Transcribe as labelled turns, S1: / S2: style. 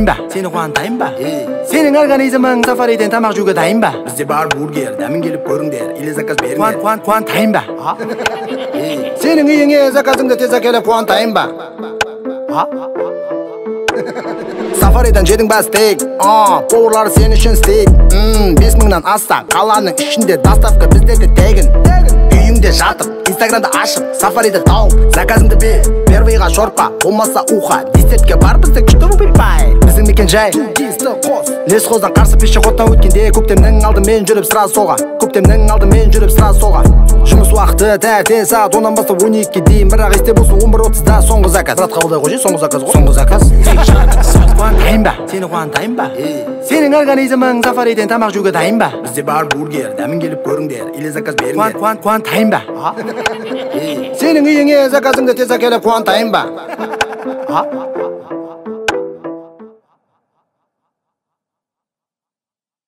S1: дайын ба? Сені қуантайын ба? Сенің организмің сафариден тамақ жеуге дайын ба?
S2: Бізде бар бургер, дәмін келіп көріңдер, или заказ беріңдер.
S1: Қуантайын ба?
S2: Сенің үйіңе заказыңды тез әкеліп қуантайын ба? Сафаридан жедің ба стейк? Поварлары сен үшін стейк. 5000-нан аса, қаланың ішінде доставка біздерде тегін. Үйіңде жатып, инстаграмда ашып, сафариді тауып, заказыңды бер. Первыйға шорпа, болмаса уха, десертке бар бізде күшті рубильбай. Біздің мекен жай лесхоздан қарсы пешеходтан өткенде көктемнің алдымен жүріп сразу солға. Көктемнің алдымен жүріп сразу солға. Жұмыс уақыты тәте сағат 10-нан бастап 12-ге дейін, бірақ есте болсын 11:30-да соңғы заказ. Брат қабылдай қойшы, соңғы заказ ғой.
S1: Соңғы заказ. Қуантайын ба? Сені қуантайын ба? Сенің организмің сафариден тамақ жеуге дайын ба?
S2: Бізде бар бургер, дәмін келіп көріңдер, или заказ беріңдер.
S1: Қуантайын ба?
S2: Сенің үйіңе заказыңды тез әкеліп қуантайын ба?